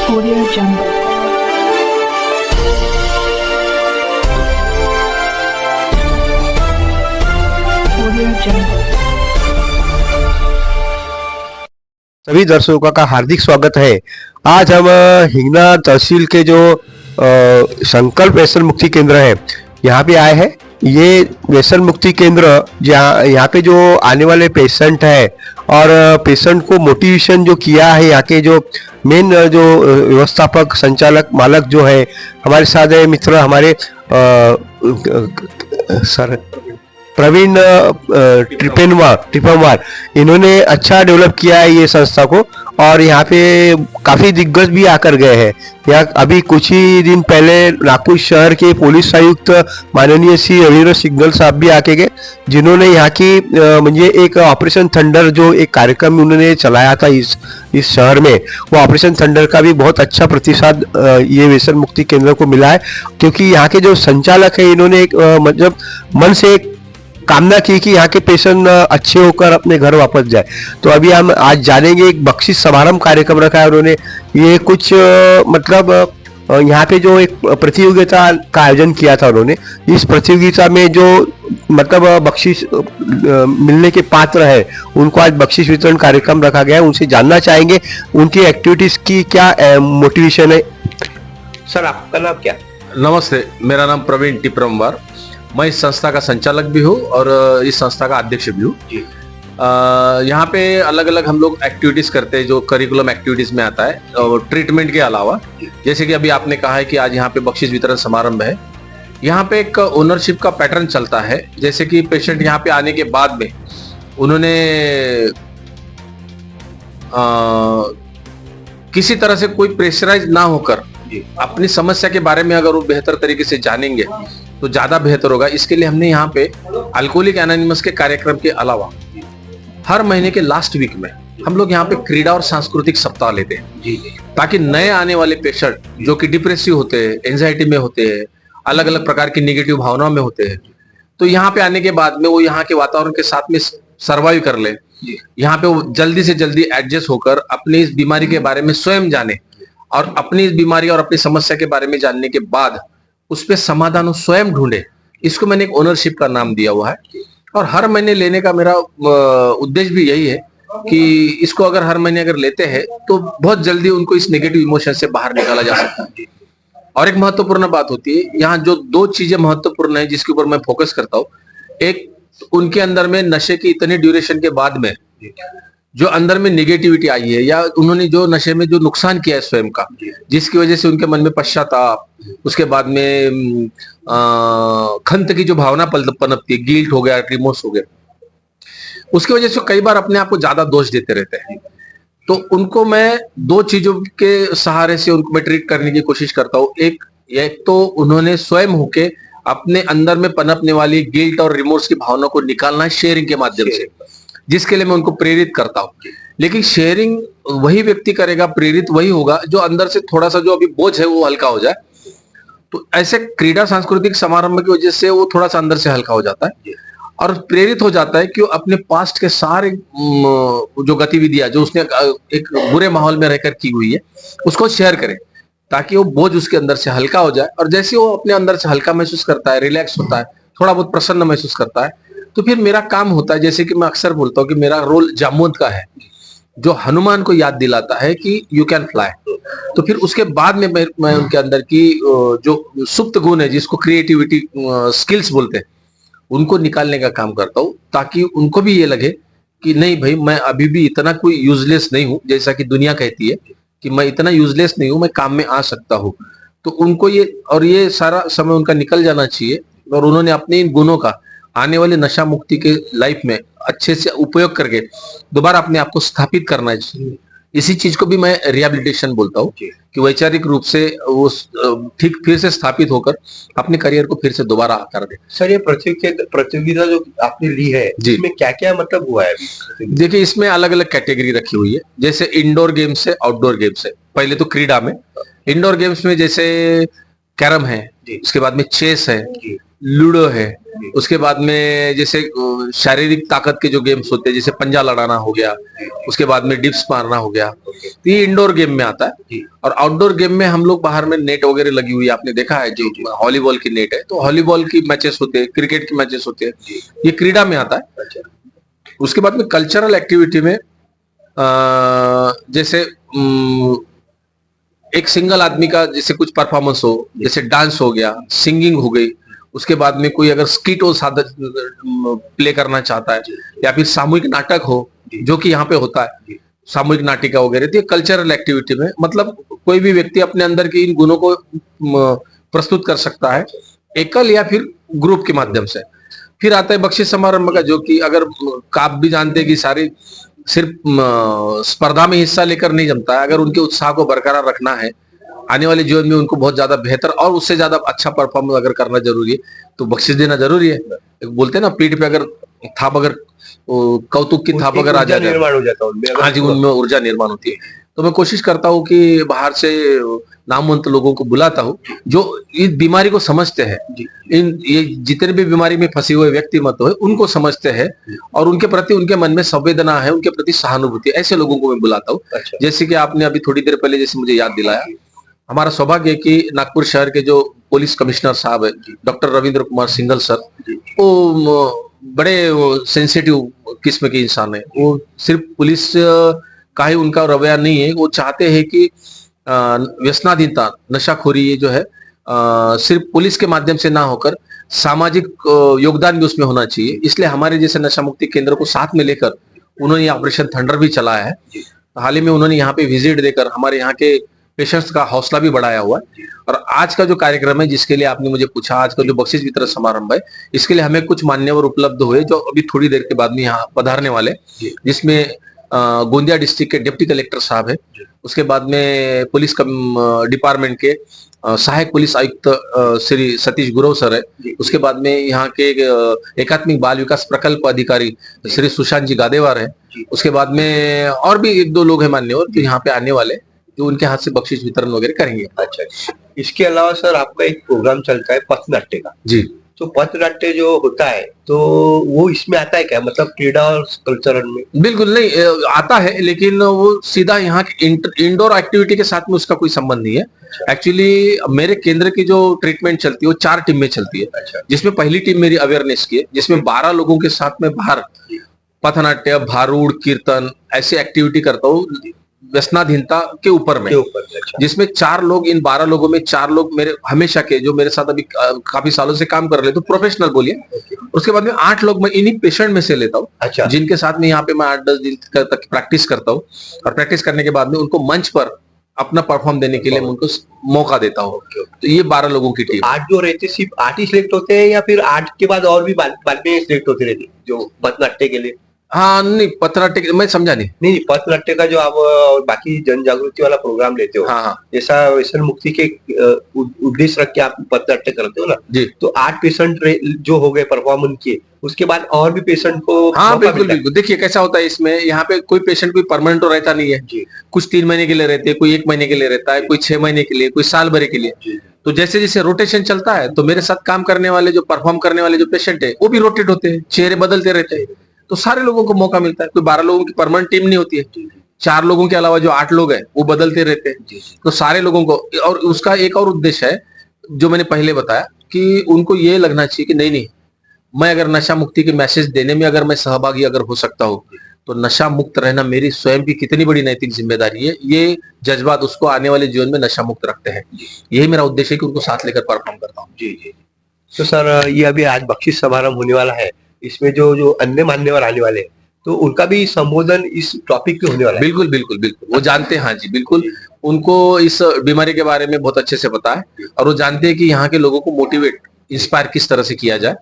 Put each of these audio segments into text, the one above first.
Audio Jungle. Audio Jungle. सभी दर्शकों का हार्दिक स्वागत है। आज हम हिंगना तहसील के जो संकल्प व्यसन मुक्ति केंद्र है यहाँ पे आए हैं। ये व्यसन मुक्ति केंद्र जहाँ यहाँ पे जो आने वाले पेशेंट है और पेशेंट को मोटिवेशन जो किया है, यहाँ के जो मेन जो व्यवस्थापक संचालक मालक जो है हमारे साथ है मित्र हमारे सर प्रवीण टिपमवार, इन्होंने अच्छा डेवलप किया है ये संस्था को और यहाँ पे काफी दिग्गज भी आकर गए हैं। यहाँ अभी कुछ ही दिन पहले नागपुर शहर के पुलिस आयुक्त माननीय श्री रविंद्र सिग्नल साहब भी आके गए, जिन्होंने यहाँ की म्हणजे एक ऑपरेशन थंडर जो एक कार्यक्रम उन्होंने चलाया था इस शहर में, वो ऑपरेशन थंडर का भी बहुत अच्छा प्रतिसाद ये व्यसन मुक्ति केंद्र को मिला है। क्योंकि यहाँ के जो संचालक है इन्होंने एक मतलब मन से एक कामना की कि यहाँ के पेशेंट अच्छे होकर अपने घर वापस जाए। तो अभी हम आज जानेंगे, एक बख्शिश समारोह कार्यक्रम रखा है उन्होंने। ये कुछ मतलब यहाँ पे जो एक प्रतियोगिता का आयोजन किया था उन्होंने, इस प्रतियोगिता में जो मतलब बख्शिश मिलने के पात्र है उनको आज बख्शिश वितरण कार्यक्रम रखा गया है। उनसे जानना चाहेंगे उनकी एक्टिविटीज की क्या मोटिवेशन है। सर आपका नाम क्या? नमस्ते, मेरा नाम प्रवीण टिपमवार, मैं इस संस्था का संचालक भी हूँ और इस संस्था का अध्यक्ष भी हूँ। यहाँ पे अलग अलग हम लोग एक्टिविटीज करते हैं जो करिकुलम एक्टिविटीज में आता है और ट्रीटमेंट के अलावा, जैसे कि अभी आपने कहा है कि आज यहाँ पे बख्शिश वितरण समारंभ है। यहाँ पे एक ओनरशिप का पैटर्न चलता है, जैसे कि पेशेंट यहाँ पे आने के बाद में उन्होंने किसी तरह से कोई प्रेशराइज ना होकर अपनी समस्या के बारे में अगर वो बेहतर तरीके से जानेंगे तो ज्यादा बेहतर होगा। इसके लिए हमने यहाँ पे अल्कोहलिक एनोनिमस के कार्यक्रम के अलावा हर महीने के लास्ट वीक में हम लोग यहाँ पे क्रीड़ा और सांस्कृतिक सप्ताह लेते हैं, ताकि नए आने वाले पेशेंट जो कि डिप्रेसिव होते हैं, एंजाइटी में होते हैं, अलग अलग प्रकार की निगेटिव भावनाओं में होते हैं, तो यहाँ पे आने के बाद में वो यहाँ के वातावरण के साथ में सर्वाइव कर ले, यहाँ पे वो जल्दी से जल्दी एडजस्ट होकर अपनी इस बीमारी के बारे में स्वयं जाने और अपनी इस बीमारी और अपनी समस्या के बारे में जानने के बाद उस पर समाधान स्वयं ढूंढे। इसको मैंने एक ओनरशिप का नाम दिया हुआ है और हर महीने लेने का मेरा उद्देश्य भी यही है कि इसको अगर हर महीने अगर लेते हैं तो बहुत जल्दी उनको इस नेगेटिव इमोशन से बाहर निकाला जा सकता है। और एक महत्वपूर्ण बात होती है यहाँ, जो दो चीजें महत्वपूर्ण है जिसके ऊपर मैं फोकस करता हूँ। एक, उनके अंदर में नशे की इतनी ड्यूरेशन के बाद में जो अंदर में निगेटिविटी आई है या उन्होंने जो नशे में जो नुकसान किया है स्वयं का, जिसकी वजह से उनके मन में पश्चाताप, उसके बाद में खंत की जो भावना पनपती है, गिल्ट हो गया, रिमोर्स हो गया, उसकी वजह से कई बार अपने आप को ज्यादा दोष देते रहते हैं। तो उनको मैं दो चीजों के सहारे से उनको मैं ट्रीट करने की कोशिश करता हूँ। एक तो उन्होंने स्वयं होके अपने अंदर में पनपने वाली गिल्ट और रिमोर्स की भावना को निकालना है शेयरिंग के माध्यम से, जिसके लिए मैं उनको प्रेरित करता हूँ। लेकिन शेयरिंग वही व्यक्ति करेगा, प्रेरित वही होगा जो अंदर से थोड़ा सा जो अभी बोझ है वो हल्का हो जाए। तो ऐसे क्रीड़ा सांस्कृतिक समारंभ की वजह से वो थोड़ा सा अंदर से हल्का हो जाता है और प्रेरित हो जाता है कि वो अपने पास्ट के सारे जो गतिविधियां जो उसने एक बुरे माहौल में रहकर की हुई है उसको शेयर करे, ताकि वो बोझ उसके अंदर से हल्का हो जाए। और जैसे वो अपने अंदर से हल्का महसूस करता है, रिलैक्स होता है, थोड़ा बहुत प्रसन्न महसूस करता है, तो फिर मेरा काम होता है, जैसे कि मैं अक्सर बोलता हूँ कि मेरा रोल जामवंत का है, जो हनुमान को याद दिलाता है कि यू कैन फ्लाई। तो फिर उसके बाद में मैं उनके अंदर की जो सुप्त गुण है, जिसको क्रिएटिविटी स्किल्स बोलते हैं, उनको निकालने का काम करता हूँ, ताकि उनको भी ये लगे कि नहीं भाई, मैं अभी भी इतना कोई यूजलेस नहीं हूँ, जैसा कि दुनिया कहती है कि मैं इतना यूजलेस नहीं हूँ, मैं काम में आ सकता हूँ। तो उनको ये सारा समय उनका निकल जाना चाहिए और उन्होंने अपने इन गुणों का आने वाले नशा मुक्ति के लाइफ में अच्छे से उपयोग करके दोबारा अपने आप को स्थापित करना चाहिए। इसी चीज को भी मैं रिहेबिलिटेशन बोलता हूँ कि वैचारिक रूप से वो ठीक फिर से स्थापित होकर अपने करियर को फिर से दोबारा आकार दे। सर ये प्रतियोगिता जो आपने ली है इसमें क्या क्या मतलब हुआ है? देखिए, इसमें अलग अलग कैटेगरी रखी हुई है, जैसे इंडोर गेम्स है, आउटडोर गेम्स है। पहले तो क्रीड़ा में इंडोर गेम्स में जैसे कैरम है, उसके बाद में चेस है, लूडो है, उसके बाद में जैसे शारीरिक ताकत के जो गेम्स होते हैं जैसे पंजा लड़ाना हो गया, उसके बाद में डिप्स मारना हो गया, तो ये इंडोर गेम में आता है। और आउटडोर गेम में हम लोग बाहर में नेट वगैरह लगी हुई है, आपने देखा है जो वॉलीबॉल की नेट है, तो वॉलीबॉल की मैचेस होते हैं, क्रिकेट की मैचेस होते हैं, ये क्रीड़ा में आता है। उसके बाद में कल्चरल एक्टिविटी में जैसे एक सिंगल आदमी का जैसे कुछ परफॉर्मेंस हो, जैसे डांस हो गया, सिंगिंग हो गई, उसके बाद में कोई अगर स्किट हो सादर प्ले करना चाहता है, या फिर सामूहिक नाटक हो जो कि यहाँ पे होता है, सामूहिक नाटिका वगैरह, तो ये कल्चरल एक्टिविटी में मतलब कोई भी व्यक्ति अपने अंदर के इन गुणों को प्रस्तुत कर सकता है, एकल या फिर ग्रुप के माध्यम से। फिर आता है बख्शिश समारंभ का, जो कि अगर आप भी जानते हैं कि सारी सिर्फ स्पर्धा में हिस्सा लेकर नहीं जमता है, अगर उनके उत्साह को बरकरार रखना है, आने वाले जीवन में उनको बहुत ज्यादा बेहतर और उससे ज्यादा अच्छा परफॉर्मेंस अगर करना जरूरी है, तो बख्शिश देना जरूरी है। बोलते हैं ना, पीठ पे अगर थाप, अगर कौतुक की थाप अगर आ जाए, निर्माण हो जाता है, हाँ जी, उनमें ऊर्जा निर्माण होती है। तो मैं कोशिश करता हूँ कि बाहर से नामवंत लोगों को बुलाता हूँ जो इस बीमारी को समझते हैं, ये जितने भी बीमारी में फंसे हुए व्यक्ति मत हो उनको समझते हैं और उनके प्रति उनके मन में संवेदना है, उनके प्रति सहानुभूति, ऐसे लोगों को मैं बुलाता हूँ। अच्छा। जैसे कि आपने अभी थोड़ी देर पहले जैसे मुझे याद दिलाया, हमारा सौभाग्य है कि नागपुर शहर के जो पुलिस कमिश्नर साहब है डॉक्टर रविंद्र कुमार सिंघल सर, वो बड़े सेंसिटिव किस्म के इंसान है। वो सिर्फ पुलिस का ही उनका रवैया नहीं है, वो चाहते हैं कि व्यसनाधीनता, नशाखोरी ये जो है सिर्फ पुलिस के माध्यम से ना होकर सामाजिक योगदान भी उसमें होना चाहिए। इसलिए हमारे जैसे नशा मुक्ति केंद्र को साथ में लेकर उन्होंने ऑपरेशन थंडर भी चलाया है। हाल ही में उन्होंने यहाँ पे विजिट देकर हमारे यहाँ के पेशेंट्स का हौसला भी बढ़ाया हुआ है। और आज का जो कार्यक्रम है जिसके लिए आपने मुझे पूछा, आज का जो बख्शिश वितरण समारोह है, इसके लिए हमें कुछ मान्यवर उपलब्ध हुए जो अभी थोड़ी देर के बाद में यहाँ पधारने वाले, जिसमें गोंदिया डिस्ट्रिक्ट के डिप्टी कलेक्टर साहब है, उसके बाद में पुलिस डिपार्टमेंट के सहायक पुलिस आयुक्त श्री सतीश गुरव सर है, उसके बाद में यहाँ के एकात्मिक बाल विकास प्रकल्प अधिकारी श्री सुशांत जी गादेवार है, उसके बाद में और भी एक दो लोग हैं मान्यवर जो यहाँ पे आने वाले, जो उनके हाथ से बख्शिश वितरण वगैरह करेंगे। अच्छा, इसके अलावा सर आपका एक प्रोग्राम चलता है पथनाट्य का जी, तो पथनाट्य जो होता है तो वो इसमें आता है क्या, मतलब क्रीड़ा और कल्चरल में? बिल्कुल नहीं आता है, लेकिन वो सीधा यहाँ इंडोर एक्टिविटी के साथ में उसका कोई संबंध नहीं है। एक्चुअली मेरे केंद्र की जो ट्रीटमेंट चलती है वो 4 टीम में चलती है। जिसमें पहली टीम मेरी अवेयरनेस की है, जिसमें 12 लोगों के साथ में बाहर पथनाट्य, भारूड़, कीर्तन ऐसी एक्टिविटी करता हूँ व्यसनाधीनता के ऊपर में, जिसमें 4 लोग, इन 12 लोगों में 4 लोग मेरे हमेशा के जो मेरे साथ अभी काफी सालों से काम कर रहे, तो प्रोफेशनल बोलिए। उसके बाद में 8 लोग मैं इन्हीं पेशेंट में से लेता हूँ। अच्छा। जिनके साथ में यहाँ पे मैं 8-10 दिन तक प्रैक्टिस करता हूँ, और प्रैक्टिस करने के बाद में उनको मंच पर अपना परफॉर्म देने के लिए मैं उनको मौका देता हूँ। तो ये 12 लोगों की टीम। 8 जो रहते सिर्फ 8 ही सिलेक्ट होते हैं या फिर 8 के बाद और भी बाद में सिलेक्ट होते रहते जो पथनाट्य के लिए? हाँ नहीं, पथनाट्य मैं समझा नहीं, पथनाट्य का जो आप बाकी जन जागृति वाला प्रोग्राम लेते हो, हाँ, जैसा व्यसन मुक्ति के उद्देश्य रख के आप पथनाट्य करते हो ना जी, तो 8 पेशेंट जो हो गए परफॉर्मेंस किए, उसके बाद और भी पेशेंट को? हाँ बिल्कुल बिल्कुल। देखिए कैसा होता है इसमें, यहाँ पे कोई पेशेंट कोई परमानेंट तो रहता नहीं है जी। कुछ 3 महीने के लिए रहते हैं, कोई 1 महीने के लिए रहता है, कोई 6 महीने के लिए, कोई साल भर के लिए। तो जैसे जैसे रोटेशन चलता है, तो मेरे साथ काम करने वाले जो परफॉर्म करने वाले जो पेशेंट है वो भी रोटेट होते हैं, चेहरे बदलते रहते हैं, तो सारे लोगों को मौका मिलता है। कोई 12 लोगों की परमानेंट टीम नहीं होती है, 4 लोगों के अलावा जो 8 लोग हैं वो बदलते रहते हैं, तो सारे लोगों को। और उसका एक और उद्देश्य है जो मैंने पहले बताया कि उनको ये लगना चाहिए कि नहीं, मैं अगर नशा मुक्ति के मैसेज देने में अगर मैं सहभागी अगर हो सकता हूँ, तो नशा मुक्त रहना मेरी स्वयं की कितनी बड़ी नैतिक जिम्मेदारी है। ये जज्बात उसको आने वाले जीवन में नशा मुक्त रखते हैं। यही मेरा उद्देश्य है कि उनको साथ लेकर परफॉर्म करता हूँ। जी जी। तो सर ये अभी आज बख्शिश समारोह होने वाला है, इसमें जो अन्य मान्यवर आने वाले हैं, तो उनका भी संबोधन इस टॉपिक पे होने वाला है? बिल्कुल बिल्कुल बिल्कुल, वो जानते हैं। हाँ जी बिल्कुल, उनको इस बीमारी के बारे में बहुत अच्छे से पता है और वो जानते हैं कि यहाँ के लोगों को मोटिवेट, इंस्पायर किस तरह से किया जाए।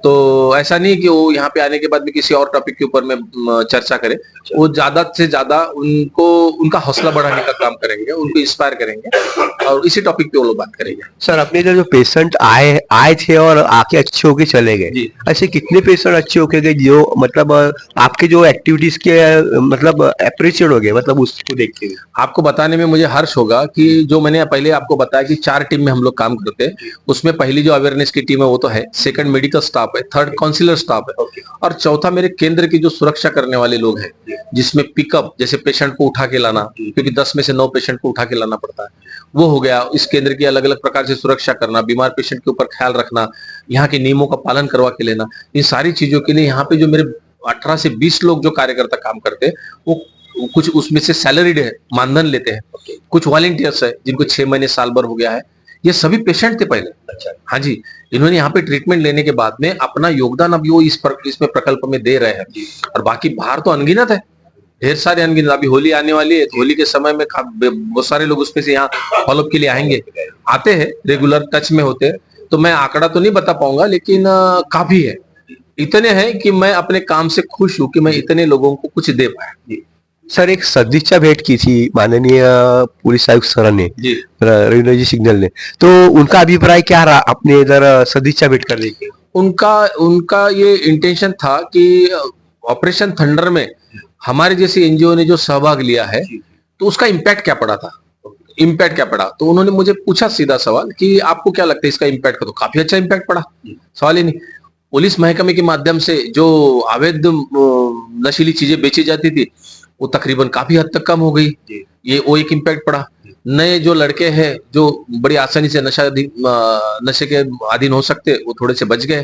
तो ऐसा नहीं कि वो यहाँ पे आने के बाद में किसी और टॉपिक के ऊपर में चर्चा करें, वो ज्यादा से ज्यादा उनको उनका हौसला बढ़ाने का काम करेंगे, उनको इंस्पायर करेंगे और इसी टॉपिक पे वो लोग बात करेंगे। सर अपने जो पेशेंट आए थे और आके अच्छे होके चले गए, ऐसे कितने पेशेंट अच्छे होके गए जो मतलब आपके जो एक्टिविटीज के मतलब अप्रिशिएट हो गए, मतलब उसको देखते हुए? आपको बताने में मुझे हर्ष होगा कि जो मैंने पहले आपको बताया कि 4 टीम में हम लोग काम करते हैं, उसमें पहली जो अवेयरनेस की टीम है वो तो है, सेकंड मेडिकल स्टाफ है, थर्ड काउंसलर स्टाफ है, और चौथा मेरे केंद्र की जो सुरक्षा करने वाले लोग हैं, जिसमें पिकअप, जैसे पेशेंट को उठा के लाना, क्योंकि 10 में से 9 पेशेंट को उठा के लाना पड़ता है, वो हो गया। इस केंद्र की अलग अलग प्रकार से सुरक्षा करना, बीमार पेशेंट के ऊपर ख्याल रखना, यहाँ के नियमों का पालन करवा के लेना, इन सारी चीजों के लिए यहाँ पे जो मेरे 18 से 20 लोग जो कार्यकर्ता काम करते हैं, वो कुछ उसमें से सैलरीड है, मानधन लेते हैं, कुछ वॉलंटियर्स है जिनको 6 महीने साल भर हो गया है। ये सभी पेशेंट थे पहले। अच्छा, हाँ जी, इन्होंने यहाँ पे ट्रीटमेंट लेने के बाद में अपना योगदान अभी वो इसमें प्रकल्प में दे रहे हैं। और बाकी बाहर तो अनगिनत है, ढेर सारे अनगिनत। अभी होली आने वाली है, तो होली के समय में बहुत सारे लोग उसमें से यहाँ फॉलोअप के लिए आएंगे, आते हैं, रेगुलर टच में होते हैं। तो मैं आंकड़ा तो नहीं बता पाऊंगा, लेकिन काफी है। इतने हैं कि मैं अपने काम से खुश हूं कि मैं इतने लोगों को कुछ दे पाया। सर, एक सदिच्छा भेंट की थी माननीय पुलिस आयुक्त सर ने, रविंद्र जी सिग्नल ने, तो उनका अभिप्राय क्या रहा अपने इधर सदिच्छा भेंट करने की? उनका ये इंटेंशन था कि ऑपरेशन थंडर में हमारे जैसे एनजीओ ने जो सहभाग लिया है, तो उसका इम्पैक्ट क्या पड़ा था, इम्पैक्ट क्या पड़ा। तो उन्होंने मुझे पूछा सीधा सवाल कि आपको क्या लगता है इसका इम्पैक्ट का? तो काफी अच्छा इम्पैक्ट पड़ा, सवाल ही नहीं। पुलिस महकमे के माध्यम से जो अवैध नशीली चीजें बेची जाती थी, वो तकरीबन काफी हद तक कम हो गई, ये वो एक इम्पैक्ट पड़ा। नए जो लड़के हैं जो बड़ी आसानी से नशे के अधीन हो सकते, वो थोड़े से बच गए।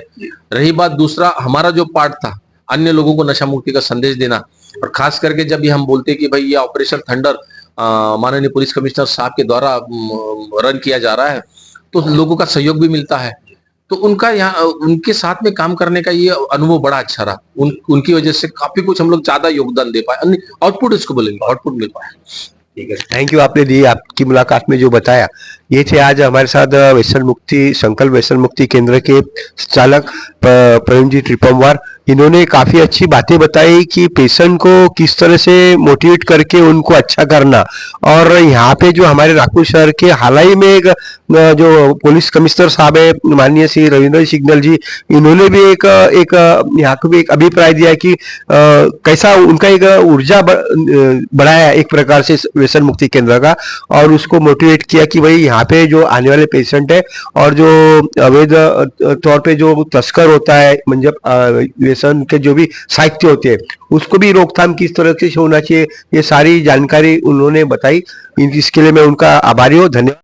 रही बात दूसरा, हमारा जो पार्ट था अन्य लोगों को नशा मुक्ति का संदेश देना, और खास करके जब ये हम बोलते कि भाई ये ऑपरेशन थंडर माननीय पुलिस कमिश्नर साहब के द्वारा रन किया जा रहा है, तो लोगों का सहयोग भी मिलता है। तो उनका यहाँ उनके साथ में काम करने का ये अनुभव बड़ा अच्छा रहा। उनकी वजह से काफी कुछ हम लोग ज्यादा योगदान दे पाए, आउटपुट इसको बोलेंगे, आउटपुट मिल पाया। ठीक है, थैंक यू। आपने दी आपकी मुलाकात में जो बताया, ये थे आज हमारे साथ व्यसन मुक्ति संकल्प व्यसन मुक्ति केंद्र के संचालक प्रवीण जी त्रिपमवार। इन्होंने काफी अच्छी बातें बताई कि पेशेंट को किस तरह से मोटिवेट करके उनको अच्छा करना। और यहाँ पे जो हमारे नागपुर शहर के हाल ही में एक जो पुलिस कमिश्नर साहब है माननीय श्री रविंद्र सिग्नल जी, इन्होंने भी एक यहाँ को भी एक अभिप्राय दिया कि कैसा उनका एक ऊर्जा बढ़ाया एक प्रकार से व्यसन मुक्ति केंद्र का, और उसको मोटिवेट किया कि भाई यहाँ पे जो आने वाले पेशेंट है और जो अवैध तौर पे जो तस्कर होता है, मतलब व्यसन के जो भी साहित्य होते हैं, उसको भी रोकथाम किस तरह से होना चाहिए, ये सारी जानकारी उन्होंने बताई। इसके लिए मैं उनका आभारी हूँ, धन्यवाद।